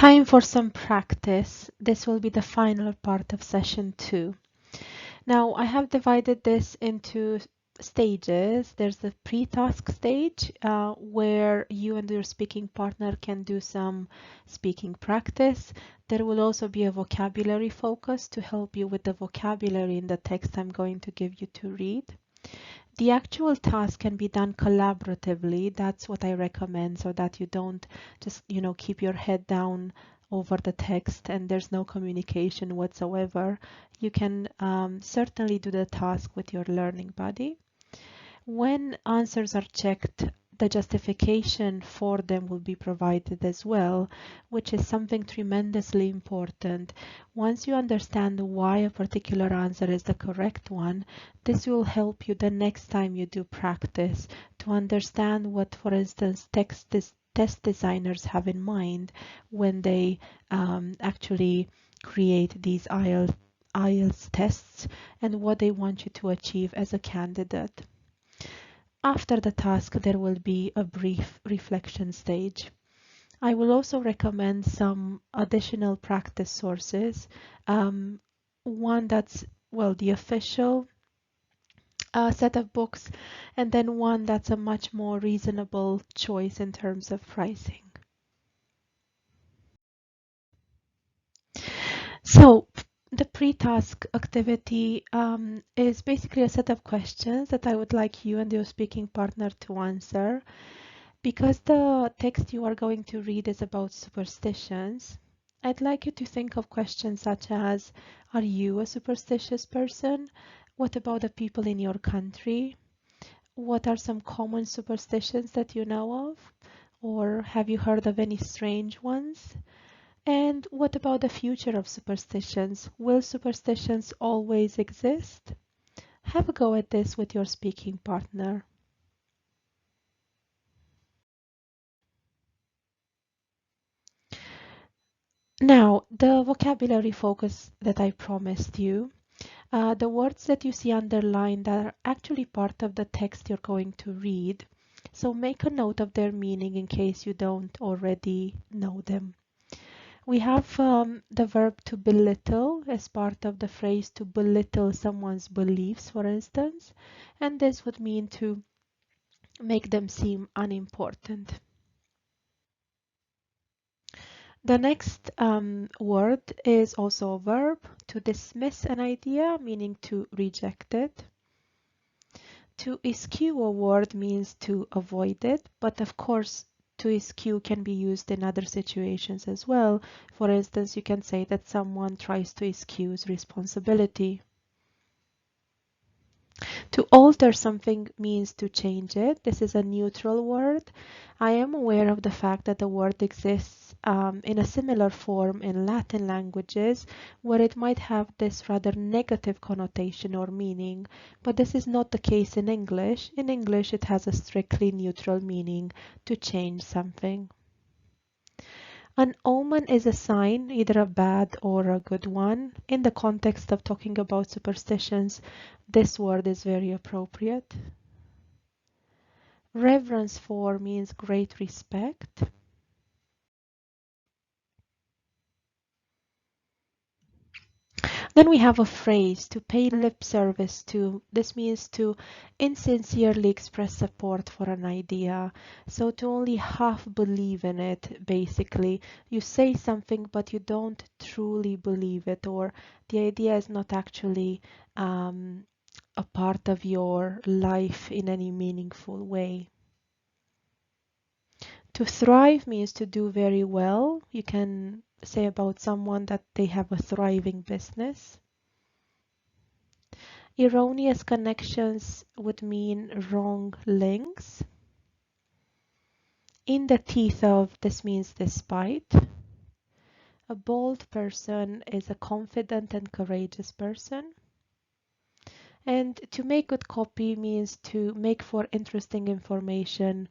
Time for some practice. This will be the final part of session 2. Now, I have divided this into stages. There's the pre-task stage where you and your speaking partner can do some speaking practice. There will also be a vocabulary focus to help you with the vocabulary in the text I'm going to give you to read. The actual task can be done collaboratively. That's what I recommend, so that you don't just, keep your head down over the text and there's no communication whatsoever. You can certainly do the task with your learning buddy. When answers are checked, the justification for them will be provided as well, which is something tremendously important. Once you understand why a particular answer is the correct one, this will help you the next time you do practice to understand what, for instance, test designers have in mind when they actually create these IELTS tests and what they want you to achieve as a candidate. After the task, there will be a brief reflection stage. I will also recommend some additional practice sources. One that's, the official set of books, and then one that's a much more reasonable choice in terms of pricing. So, the pre-task activity is basically a set of questions that I would like you and your speaking partner to answer. Because the text you are going to read is about superstitions, I'd like you to think of questions such as, are you a superstitious person? What about the people in your country? What are some common superstitions that you know of? Or have you heard of any strange ones? And what about the future of superstitions? Will superstitions always exist? Have a go at this with your speaking partner. Now, the vocabulary focus that I promised you, the words that you see underlined are actually part of the text you're going to read. So make a note of their meaning in case you don't already know them. We have the verb to belittle as part of the phrase to belittle someone's beliefs, for instance, and this would mean to make them seem unimportant. The next word is also a verb, to dismiss an idea, meaning to reject it. To eschew a word means to avoid it, but of course, to eschew can be used in other situations as well. For instance, you can say that someone tries to excuse responsibility. To alter something means to change it. This is a neutral word. I am aware of the fact that the word exists in a similar form in Latin languages where it might have this rather negative connotation or meaning, but this is not the case in English. In English, it has a strictly neutral meaning, to change something. An omen is a sign, either a bad or a good one. In the context of talking about superstitions, this word is very appropriate. Reverence for means great respect. Then we have a phrase, to pay lip service to. This means to insincerely express support for an idea. So to only half believe in it, basically. You say something, but you don't truly believe it, or the idea is not actually a part of your life in any meaningful way. To thrive means to do very well. You can say about someone that they have a thriving business. Erroneous connections would mean wrong links. In the teeth of, this means despite. A bold person is a confident and courageous person. And to make good copy means to make for interesting information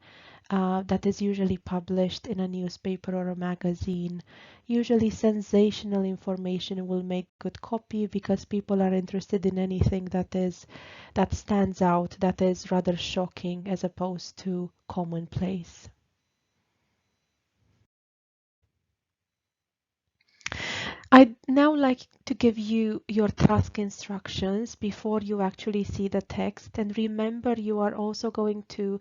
that is usually published in a newspaper or a magazine. Usually sensational information will make good copy because people are interested in anything that stands out, that is rather shocking as opposed to commonplace. like to give you your task instructions before you actually see the text. And remember, you are also going to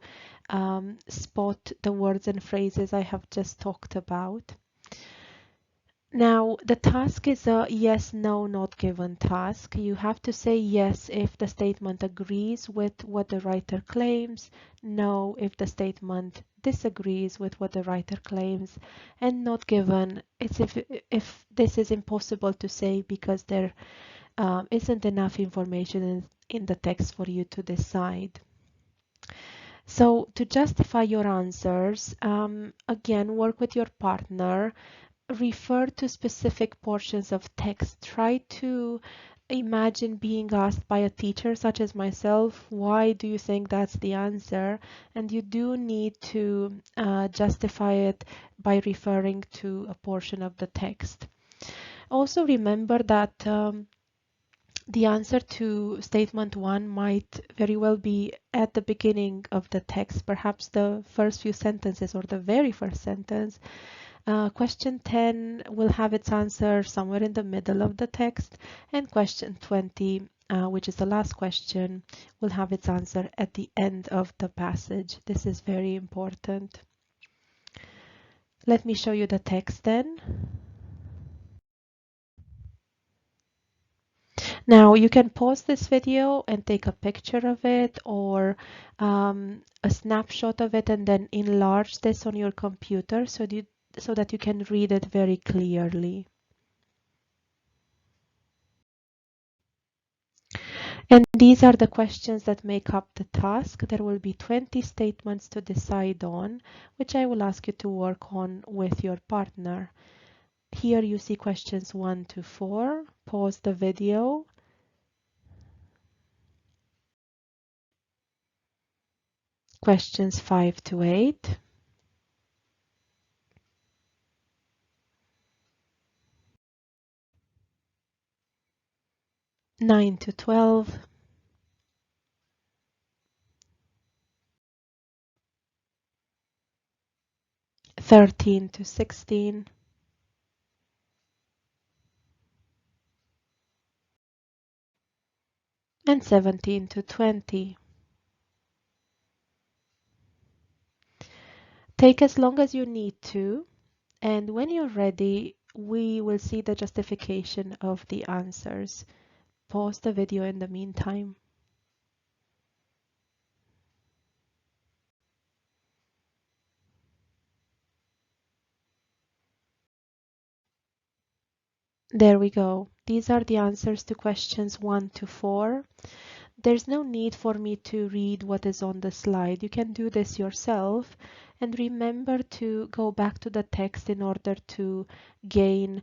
spot the words and phrases I have just talked about. Now, the task is a yes, no, not given task. You have to say yes if the statement agrees with what the writer claims, no if the statement disagrees with what the writer claims, and not given it's if this is impossible to say because there isn't enough information in the text for you to decide. So to justify your answers, again, work with your partner. Refer to specific portions of text. Try to imagine being asked by a teacher such as myself, why do you think that's the answer? And you do need to justify it by referring to a portion of the text. Also remember that the answer to statement 1 might very well be at the beginning of the text, perhaps the first few sentences or the very first sentence. Question 10 will have its answer somewhere in the middle of the text, and question 20, which is the last question, will have its answer at the end of the passage. This is very important. Let me show you the text then. Now you can pause this video and take a picture of it or a snapshot of it and then enlarge this on your computer so that you can read it very clearly. And these are the questions that make up the task. There will be 20 statements to decide on, which I will ask you to work on with your partner. Here you see questions 1 to 4. Pause the video. Questions 5 to 8. Nine to 12. 13 to 16. And 17 to 20. Take as long as you need to, and when you're ready, we will see the justification of the answers. Pause the video in the meantime. There we go. These are the answers to questions 1 to 4. There's no need for me to read what is on the slide. You can do this yourself. And remember to go back to the text in order to gain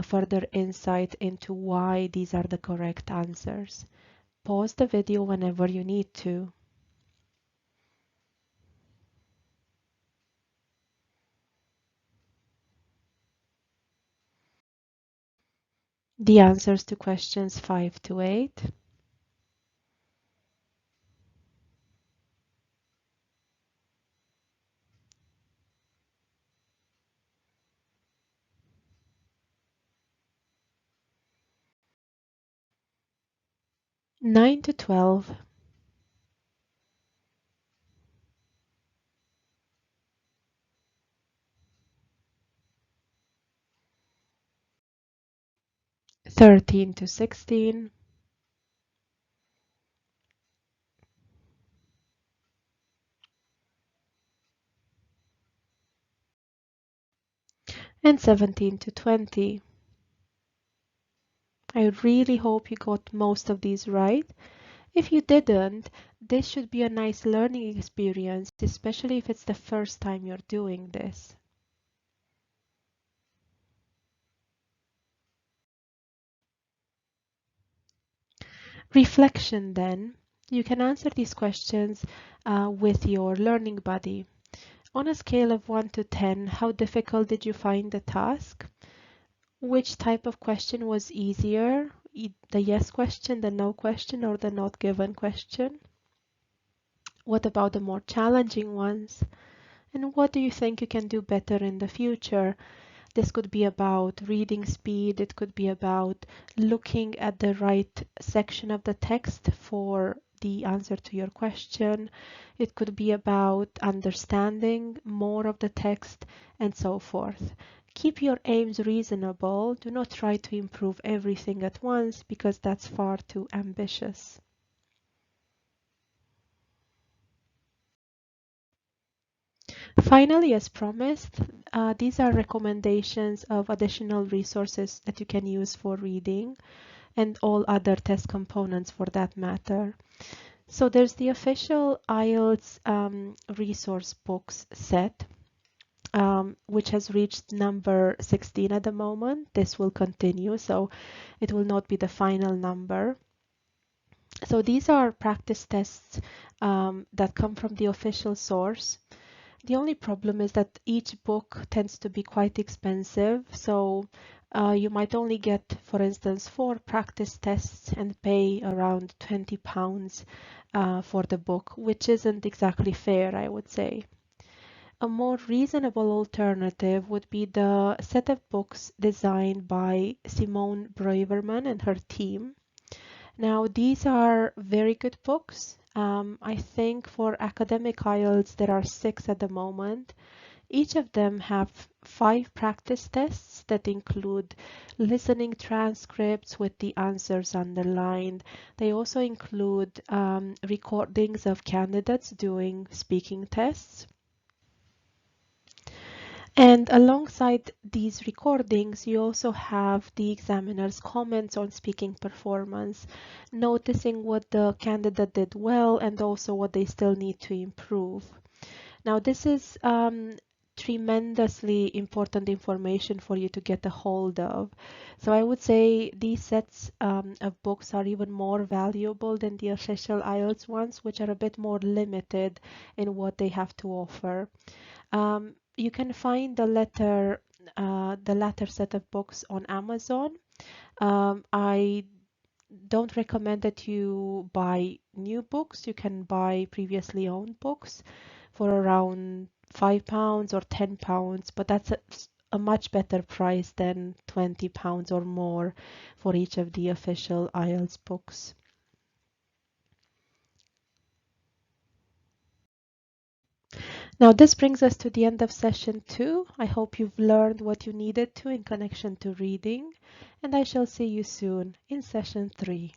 further insight into why these are the correct answers. Pause the video whenever you need to. The answers to questions 5 to 8. Nine to 12. 13 to 16. And 17 to 20. I really hope you got most of these right. If you didn't, this should be a nice learning experience, especially if it's the first time you're doing this. Reflection then. You can answer these questions with your learning buddy. On a scale of 1 to 10, how difficult did you find the task? Which type of question was easier? The yes question, the no question, or the not given question? What about the more challenging ones? And what do you think you can do better in the future? This could be about reading speed, it could be about looking at the right section of the text for the answer to your question. It could be about understanding more of the text and so forth. Keep your aims reasonable. Do not try to improve everything at once because that's far too ambitious. Finally, as promised, these are recommendations of additional resources that you can use for reading and all other test components for that matter. So there's the official IELTS resource books set, which has reached number 16 at the moment. This will continue, so it will not be the final number. So these are practice tests that come from the official source. The only problem is that each book tends to be quite expensive, so you might only get, for instance, 4 practice tests and pay around £20 for the book, which isn't exactly fair, I would say. A more reasonable alternative would be the set of books designed by Simone Braverman and her team. Now, these are very good books. I think for academic IELTS, there are 6 at the moment. Each of them have 5 practice tests that include listening transcripts with the answers underlined. They also include recordings of candidates doing speaking tests. And alongside these recordings, you also have the examiner's comments on speaking performance, noticing what the candidate did well and also what they still need to improve. Now, this is tremendously important information for you to get a hold of. So I would say these sets of books are even more valuable than the official IELTS ones, which are a bit more limited in what they have to offer. You can find the latter set of books on Amazon. I don't recommend that you buy new books. You can buy previously owned books for around £5 or £10, but that's a much better price than £20 or more for each of the official IELTS books. Now, this brings us to the end of session 2. I hope you've learned what you needed to in connection to reading, and I shall see you soon in session 3.